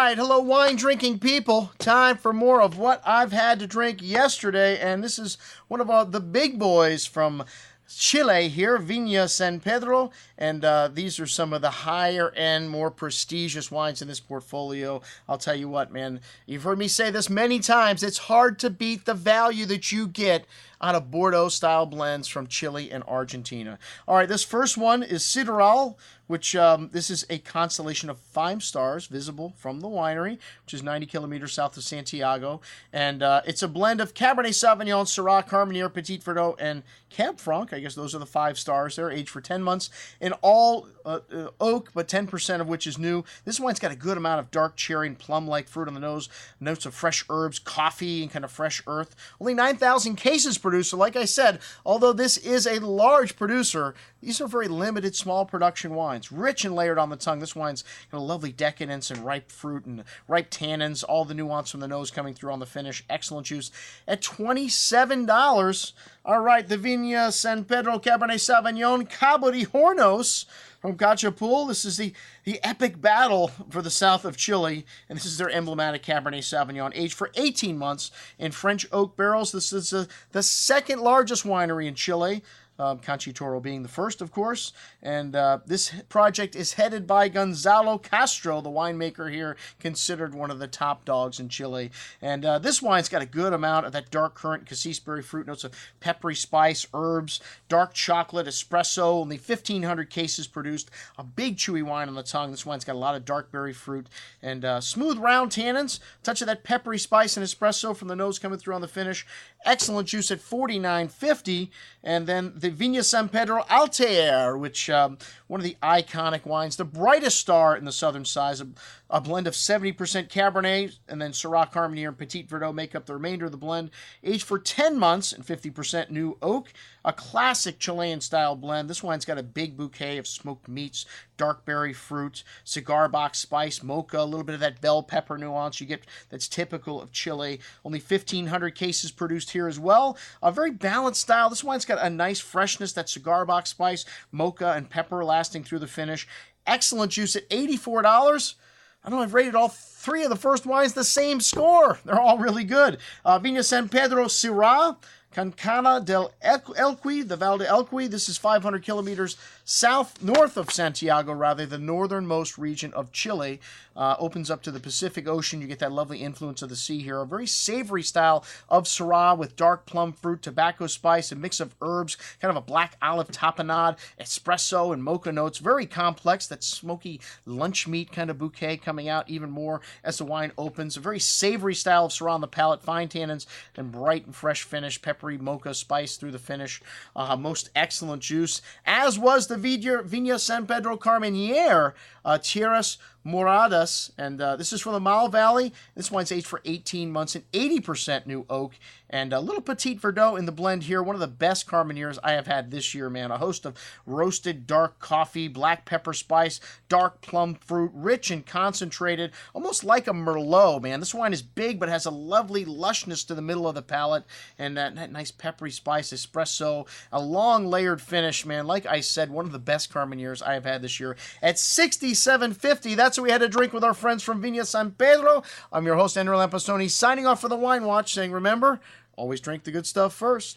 right, hello wine drinking people. Time for more of what I've had to drink yesterday, and this is one of the big boys from Chile here, Vina San Pedro, and these are some of the higher end, more prestigious wines in this portfolio. I'll tell you what, man, you've heard me say this many times, it's hard to beat the value that you get out of Bordeaux-style blends from Chile and Argentina. All right, this first one is Sideral, which this is a constellation of 5 stars visible from the winery, which is 90 kilometers south of Santiago. And it's a blend of Cabernet Sauvignon, Syrah, Carmenere, Petit Verdot, and Cab Franc. I guess those are the 5 stars there, aged for 10 months. In all oak, but 10% of which is new. This wine's got a good amount of dark cherry and plum-like fruit on the nose, notes of fresh herbs, coffee, and kind of fresh earth. Only 9,000 cases produced. So like I said, although this is a large producer, these are very limited, small production wines. Rich and layered on the tongue. This wine's got a lovely decadence and ripe fruit and ripe tannins. All the nuance from the nose coming through on the finish. Excellent juice. At $27. All right, the Vina San Pedro Cabernet Sauvignon Cabo de Hornos from Cachapul. This is the epic battle for the south of Chile, and this is their emblematic Cabernet Sauvignon, aged for 18 months in French oak barrels. This is the second largest winery in Chile. Conchitoro being the first, of course. And this project is headed by Gonzalo Castro, the winemaker here, considered one of the top dogs in Chile. And this wine's got a good amount of that dark currant cassis berry fruit, notes of peppery spice, herbs, dark chocolate, espresso, only 1,500 cases produced. A big chewy wine on the tongue. This wine's got a lot of dark berry fruit and smooth round tannins, touch of that peppery spice and espresso from the nose coming through on the finish. Excellent juice at $49.50. And then the Vina San Pedro Altair, which one of the iconic wines, the brightest star in the southern size, a blend of 70% Cabernet, and then Syrah, Carmenere, and Petit Verdot make up the remainder of the blend. Aged for 10 months and 50% new oak, a classic Chilean-style blend. This wine's got a big bouquet of smoked meats, dark berry fruit, cigar box spice, mocha, a little bit of that bell pepper nuance you get that's typical of Chile. Only 1,500 cases produced here as well. A very balanced style. This wine's got a nice freshness, that cigar box spice, mocha, and pepper lasting through the finish. Excellent juice at $84. I don't know, I've rated all 3 of the first wines the same score. They're all really good. Vina San Pedro Syrah, Cancana del Elqui, the Val de Elqui. This is 500 kilometers north of Santiago, rather, the northernmost region of Chile. Opens up to the Pacific Ocean. You get that lovely influence of the sea here. A very savory style of Syrah with dark plum fruit, tobacco spice, a mix of herbs, kind of a black olive tapenade, espresso, and mocha notes. Very complex, that smoky lunch meat kind of bouquet coming out even more as the wine opens. A very savory style of Syrah on the palate, fine tannins, and bright and fresh finish, peppery mocha spice through the finish. Most excellent juice, as was the Vina San Pedro Carmenere Tierras Moradas, and this is from the Mal Valley. This wine's aged for 18 months and 80% new oak, and a little Petit Verdot in the blend here. One of the best Carmeneres I have had this year, man. A host of roasted dark coffee, black pepper spice, dark plum fruit, rich and concentrated, almost like a Merlot, man. This wine is big, but has a lovely lushness to the middle of the palate, and that nice peppery spice, espresso, a long layered finish, man. Like I said, one of the best Carmeneres I have had this year. At $67.50, that's what we had to drink with our friends from Vina San Pedro. I'm your host, Andrew Lampastoni, signing off for the Wine Watch, saying, remember, always drink the good stuff first.